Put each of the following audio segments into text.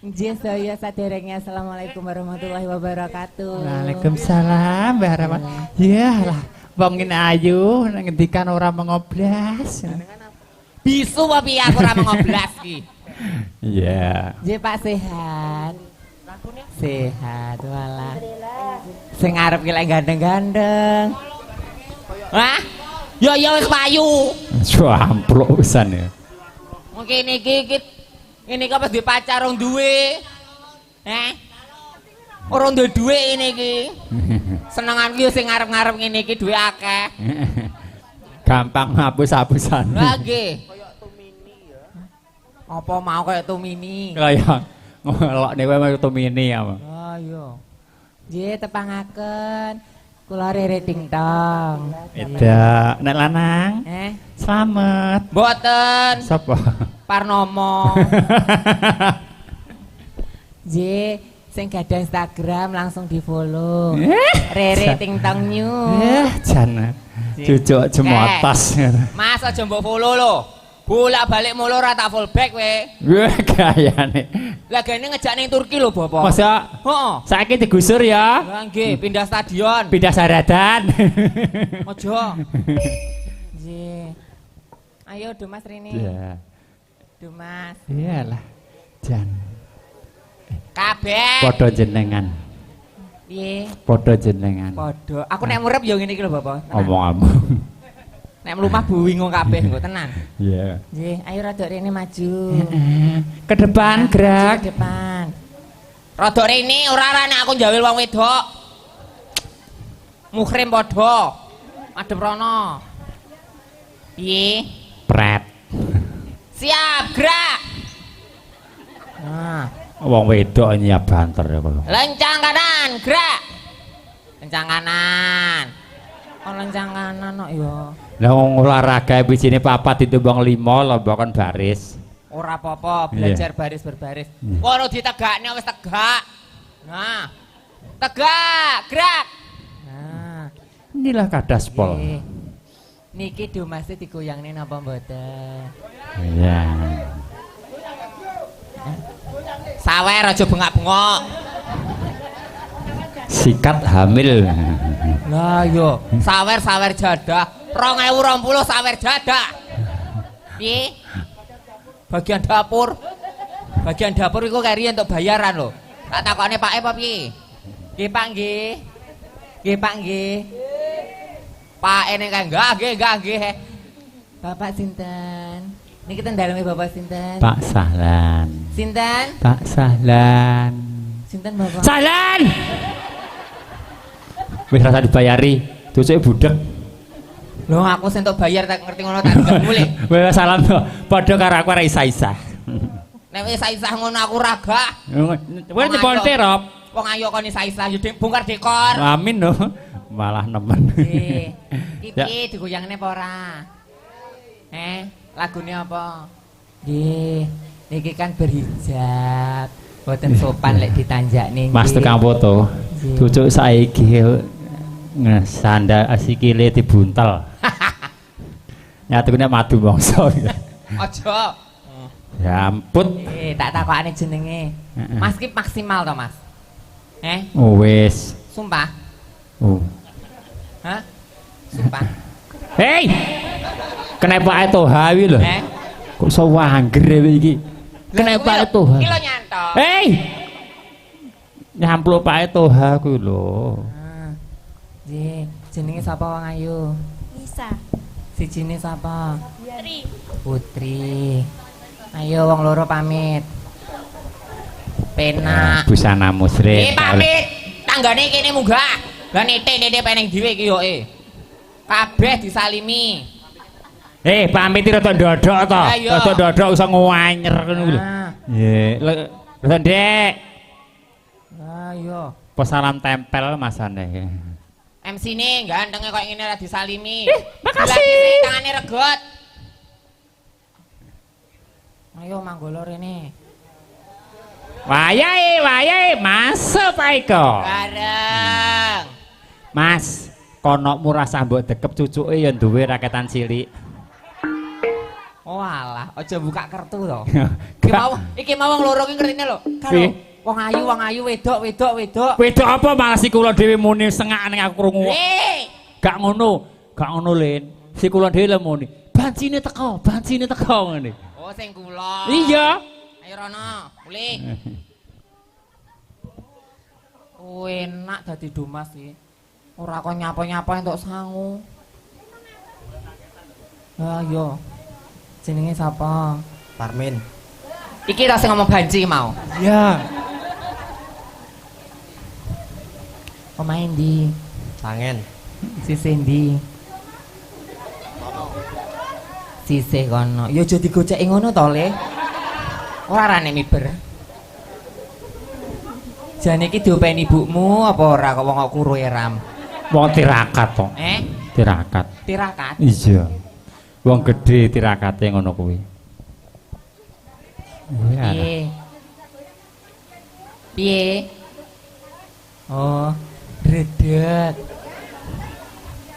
Nggih saya saderenge assalamualaikum warahmatullahi wabarakatuh. Waalaikumsalam Mbak Rahma. Ya lah, wong ngene ayu ngendikan ora mengoblas. Bisu apa piye aku ora mengoblas ki. Iya. Nggih Pak sehat. Sehat walah. Sing arep ki lek gandeng-gandeng. Hah? Ya wis payu. Amplok pisan ya. Mungkin iki ini apa di pacar orang duwe, orang duwe ini ki, senengan ki sing ngarep-ngarep ini ki duwe akeh. Gampang hapus-hapusan. Lagi. Apa mau kayak Tumini? Kayak ngelok nih wae Tumini apa? Oh iya. Nggih tepangaken. Kula Rere Tingtong. Eda, nek lanang. Slamet. Mboten. Sapa? Parnomo. Nggih, sing gadah Instagram langsung di-follow. Rere Tingtong New. Jan. Cucuk jemotos. Mas aja mbok follow lho. Bolak-balik mulu ora tak full back we. Wah, gayane. Lah gene ngejak ning Turki lho, Bapak. Masa? Heeh. Saiki digusur ya. Lah nggih, pindah stadion. Pindah saradan. Aja. Nggih. Ayo Dumas Rini. Iya. Dumas. Iyalah. Jan. Kabeh. Padha jenengan. Piye? Padha jenengan. Padha. Aku nek murep ya ngene iki lho, Bapak. Omong-omong. Nek mlumah bingung kabeh engko tenan. Iya. Nggih, ayo rada rene maju. Ke depan gerak. Ke depan. Rada rene ora nek aku njawil wong wedok. Muhrim padha. Madhep rono. Piye? Pret. Siap, gerak. Nah, Wong wedok nyiap banter ya kalau. Lencang kanan, gerak. Lencang kanan. oh lencang kanan kok ya. Lah wong olahraga bijine papat ditimbang 5 lomba kan baris. Ora apa-apa, belajar baris berbaris. Kono ditegakne wis tegak. Nah. Tegak, gerak. Nah, Inilah kadaspol. nggih. Niki Dumase digoyangne napa mboten? Iya. Sawer aja bengak-bengok. Sikat hamil. Lah yo, sawer jadah. 2020 sawer jadah. Piye? Bagian dapur. Bagian dapur iku kari untuk bayaran lho. Tak takokne Pak apa piye? Nggih Pak nggih. Nggih Pak nggih. Pak ene kae nggih. Bapak sinten? Niki ten daleme Bapak sinten? Pak Sahlan. Sinten? Pak Sahlan. Sinten Bapak? Sahlan. Wis rasa dibayari, cucuke budek. Lho aku sing entuk bayar tak ngerti ngono tak nggak mulih. Wes salam to. Padha karo aku ora isa-isa. Nek wis isa ngono aku raga. Wes nyebol terop. Wong ayo kon isa-isa yo bongkar dekor. Amin no. Malah nemen. Nggih. Iki Ya. piye digoyangne apa ora? Lagune apa? Nggih. Niki kan berhijab. Boten sopan lek ditanjakne. Mas tukang foto. Cucuk saiki ngesanda asikile dibuntel. Nyatune madu bangsa. Aja. Ya ampun. Tak takokane jenenge. Mas ki maksimal to, Mas? Oh wis. Sumpah. Oh. Hah? Sumpah. Hei. Kenapa itu hawi lho? Kok so wangger iki? Kenapa itu? Iki lho nyantok. Hei. Nyampluk Pak Toha kuwi lho. Nggih, jenenge sapa wong ayu? Nisa. Sijine sapa? Putri. Putri. Ayo wong loro pamit. Penak. Busana musrik. Pamit. Tanggane kene munggah. Lah nete peneng dhewe iki yo kabeh disalimi. Pamit rada ndodok to. Rada ndodok usah nguanyer ngono lho. Nggih, lho Ndek. Ayo. Pesalam tempel masane. MC ne gantenge kok ngene ora disalimi. Makasih. Tangane regot. Ayo manggolo rene. Wayahe masuk Pak Eko. Bareng. Mas, kono murah sambok dekep cucuke ya duwe raketan cilik. Oh alah, aja buka kertu to. Iki mau wong loro ki ngertine lho. Kalau wong ayu wedok. Wedok apa malah si kula dhewe muni sengak ning aku krungu. Gak ngono Lin. Si kula dhewe lho muni. Bancine teko ngene. Oh sing kula. Iya. Ayo rono, mulih. Enak dadi Dumas iki. Ora kok nyapa-nyapa entuk sangu. Lah yo. Jenenge sapa? Parmin. Iki ta sing ngomong banci mau. Iya. Omahe ndi? Sangen. Sisih ndi? Sisih kono. Ya aja digoceki ngono to, Le. Ora rane miber. Jane iki diopeni ibumu apa ora kok wong kok kuruhe ram? Wong tirakat to. Tirakat. Tirakat. Iya. Wong gedhe tirakate ngono kuwi. Piye? Oh, redeg.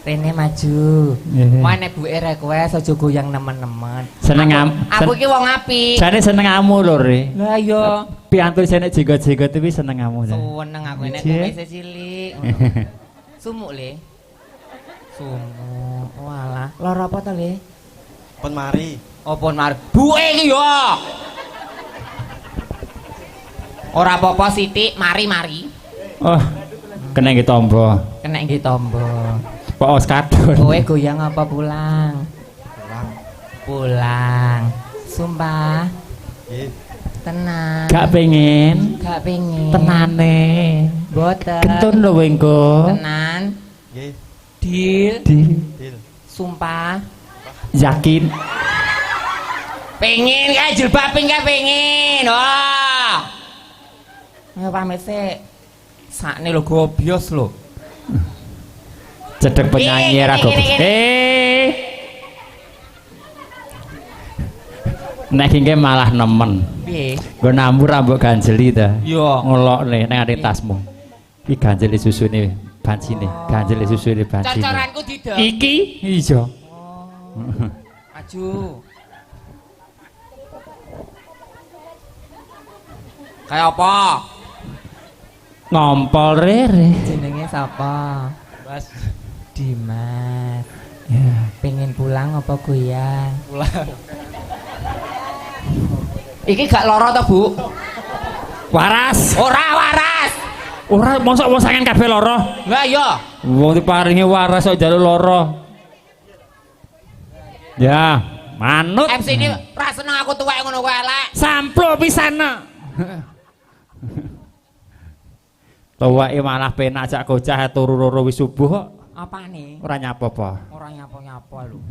Rene maju. Mana buke request aja goyang nemen-nemen. Seneng aku iki wong apik. Jane seneng amu lho, Re. Lah iya. Piantul jane jenggot-jenggot iki seneng amu. Seneng aku nek wis cilik. Sumuk, Le. Sumuk. Walah, lara apa to, Le? Pun mari. Oh, pun mari. Buke iki yo. Ora apa-apa Siti, mari. Oh. Kena nggih tombo. Kena nggih tombo. Pak Os kadon. Kowe goyang apa pulang? Pulang. Sumpah. Nggih. Tenang. Gak pengen. Tenane. Boten. Kentun lho wengko. Tenan. Nggih. Deal. Sumpah. Yakin. Pengen kae jilbab pink kae pengen. Wah. Ayo pamit sik. Sakne lho gobios lho. Cedek penyanyi ra gobios. Nek iki malah nemen. Piye? Nggo nambur rambut ganjeli ta. Yo. Ngelokne nang ade tasmu. Iki ganjeli susune bancine, ganjeli susune bancine. Cocoranku didol. Iki iya. Maju. Kayak apa? Ngompol Rere. Jenenge sapa? Mas. Dimas. Ya. Pengen pulang apa goyang? Pulang. Iki gak loro to, Bu? Waras. Ora waras. Ora mosok wong sangen kabeh lara. Lah iya. Wong diparingi waras kok njaluk lara. Ya, manut. MC ini ra seneng aku tuwek ngono kuwi elek. Samplo pisan. Tuweke malah penak jak gocah turu loro wis subuh kok. Apane? Ora nyapa apa. Ora nyapa-nyapa lho.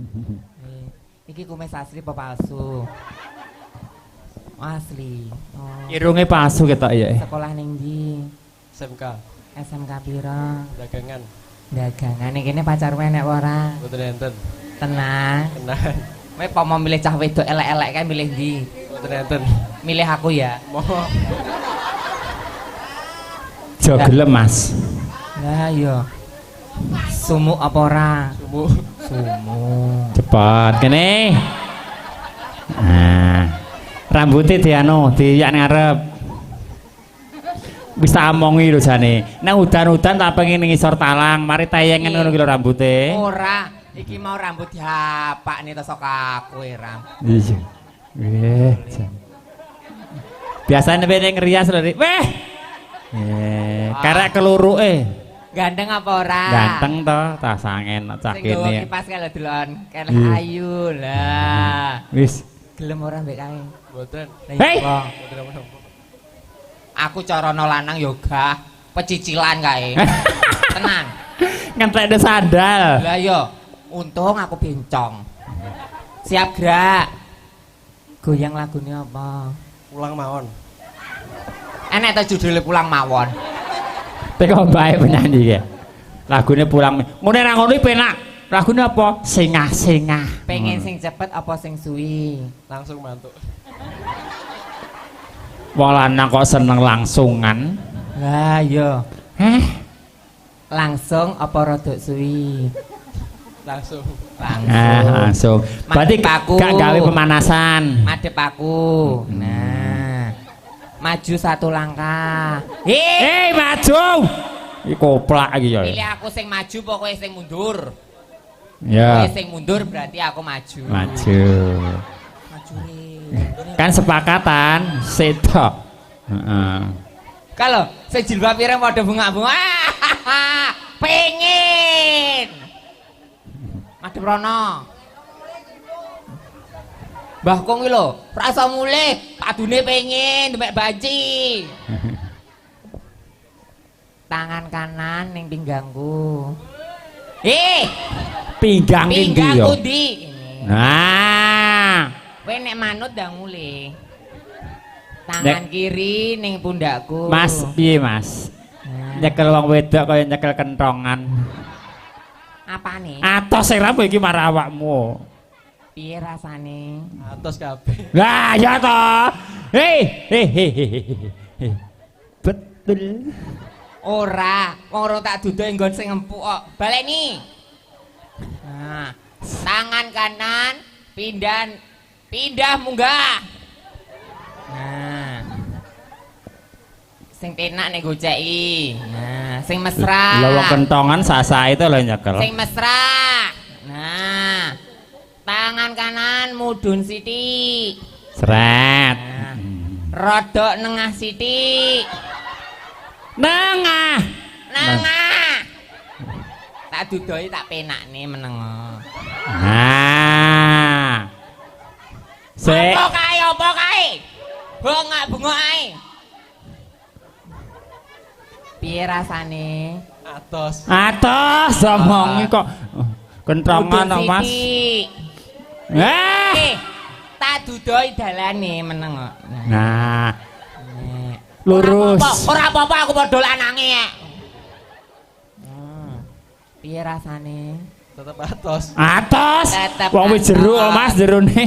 Iki kumis asli apa palsu? Asli. Oh. Irunge palsu ketok ya. Sekolah ning ndi? SMK. SMK pira? Dagangan. Dagangan iki kene pacarmu enek ora? Mboten enten. Tenang. Tenang. Kowe apa mau milih cah wedok elek-elek kae milih ndi? Mboten enten. Milih aku ya. Mohon. Jo gelem Mas. Lah iya. Sumuk apa ora? Sumuk. Sumuk. Cepat kene. Nah. Rambutnya dianu, diyak ngarep. Wis tak omongi lho jane. Nek udan-udan tak pengen ngisor talang, mari tayangan ngono ki lho rambute. Ora, iki mau rambut diapak nih tosok aku Ram. Iya. Biasane ben ngrias lho, Rik. Weh. Karek keluruke. Ganteng apa ora? Ganteng to, tak sangen cah Sing gawa kene. kipas kalau delon, keleh ayu lah. Wis. Gelem ora mbek kae? Mboten. Hei. Mboten apa-apa. Aku carana lanang yoga, pecicilan kae. Tenang. Ngentekne sandal. Lah yo, untung aku bencong. Siap gerak. Goyang lagune apa? Pulang mawon. Enek ta judule pulang mawon. Teko bae penyanyi ya. Lagune pulang. Ngene ra ngono penak. Lagune apa? Sengah-sengah. Pengen sing cepet apa sing suwi? Langsung mantuk. Wong lanang kok seneng langsungan. Lah iya. Heh. Langsung apa rodok suwi? Langsung. Langsung. Berarti Madep aku. gak gawe pemanasan. Madep aku. Nah. Maju satu langkah. Maju. Iki koplak iki ya. Pilih aku sing maju pokoknya sing mundur. Ya. Pokoknya sing mundur berarti aku maju. Maju. Maju. Kan sepakatan setok. Heeh. Kalau sing jilbab ireng padha bunga-bunga. Pengen. Madep rono. Mbah Kong iki lho, rasa mulih, padune pengen demek banci. Tangan kanan ning pinggangku. Pinggang iki Pinggangku yo. ndi? Nah. Kowe nek manut ndang mulih. Tangan kiri ning pundakku. Mas, piye Mas? Nyekel wong wedok kaya nyekel kentongan. Apane? Atos sing rampung iki marah awakmu. Piye rasane? Atos kabeh. Lah ya toh. Betul. Ora, wong ora tak duduk nggon sing empuk kok. Baleni. Nah, tangan kanan pindah munggah. Nah. Sing penak nek goceki. Nah, sing mesra. Lah wong kentongan sasa itu lho nyekel. Sing mesra. Nah. Tangan kanan mudhun sithik. Sret. Nah. Rodok nengah sithik. Nengah. Tak dudoi tak penakne meneng. Nah. Sik. Apa kae? Bengok ae. Piye rasane? Atos. Atos omongi kok kentongan Mudhun Mas. sithik. Tak dudoi dalane meneng kok. Nah. Lurus. Ora apa-apa aku padha lanange. Piye rasane? Tetep atos. Atos. Tetep Wong wis jero atos. Mas jerone.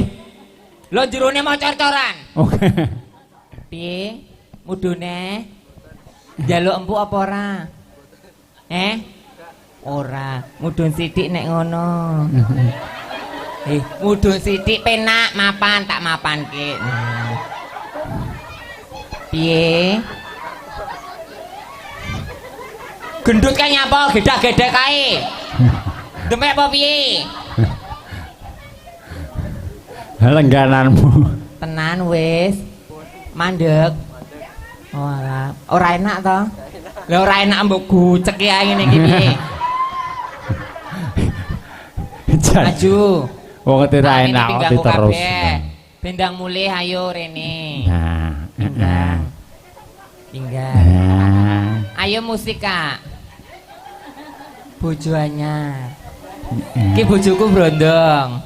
Lho jerone mau cor-coran. Oke. Piye? Mudune? Njaluk empuk apa ora? Ora, mudhun sithik nek ngono. Mudhun sithik penak mapan tak mapanke. Piye? Gendut kae nyapa gedak-gedek kae. Demek apa piye? Lenggananmu. Tenan wis. Mandek. Oh alah, ora enak to? Lah ora enak mbok gucek ya ngene iki piye? Maju. Wong ora enak diterus. Bendang mulih ayo rene. Nah, Tinggal. Ayo musik Kak. Bojo anyar. Ki bojoku brondong.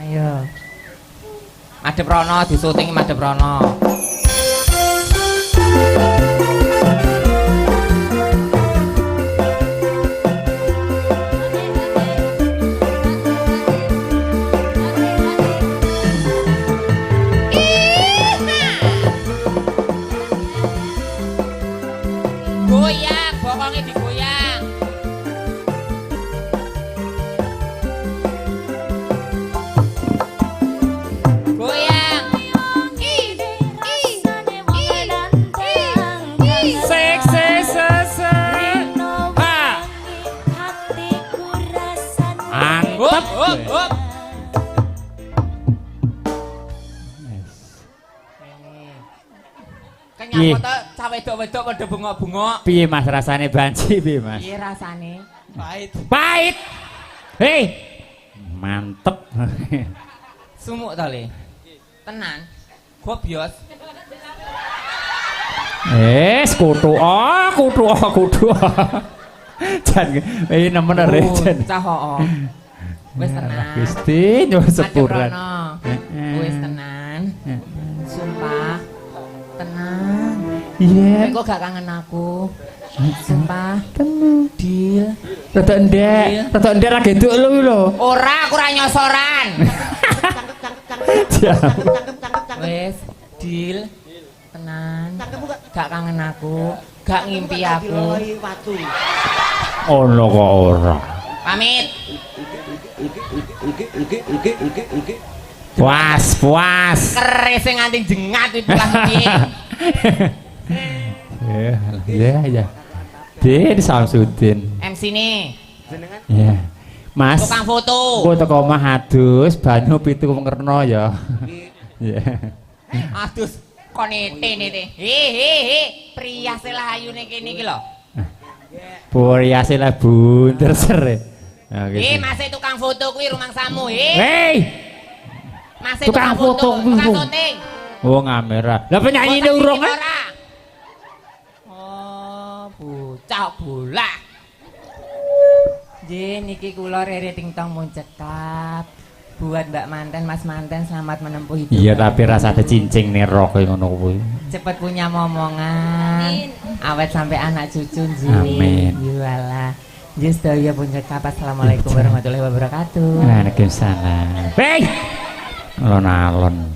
Ayo. Madep rono disuting madep rono. Goyang, bokongnya digoyang. Goyang. Sek sek sek. Ha. Mantep. Hop. Ih. Kenyapa to cah wedok-wedok padha bengok-bengok. Piye Mas rasane banci piye Mas? Piye rasane? Pahit. Pahit. Hei. Mantep. Sumuk to Le. Tenan. Gobyos. Kutu. Jan iki nemen are jan. Cah hoo. Wis tenan. Gusti nyuwun sepuran. Wis tenan. Sumpah. Tenan. Iya. Kok gak kangen aku? Sumpah. Tenan. Deal. Rada ndek ra genduk lu lho. Ora, aku ora nyosoran. Wes, deal. Tenan. Gak kangen aku, gak ngimpi aku. Ono kok ora. Pamit. Puas. Keris sing nganti jengat iki lah piye. Ya. Din Samsudin. MC ne. Ya. Mas. Tukang foto. Ku teko omah adus banyu pitu ngerno ya. Ya. Adus konete. He. Prias lah ayune kene iki lho. Puriase lah bunder sere. Mas tukang foto kuwi rumangsamu. Hei. Mas Tukang foto kuwi. tukang syuting. Oh ngamera. Lah penyanyine urung ah. Oh, bocah bola. Nggih niki kula Rere Tingtong mun cekap. Buat Mbak Manten, Mas Manten selamat menempuh hidup. Iya tapi rasa ada cincing nih rok ngono kuwi. Cepet punya momongan. Awet sampai anak cucu nggih. Amin. Yualah. Nggih sedaya pun cekap. Assalamualaikum warahmatullahi wabarakatuh. Waalaikumsalam. Hei. Alon-alon.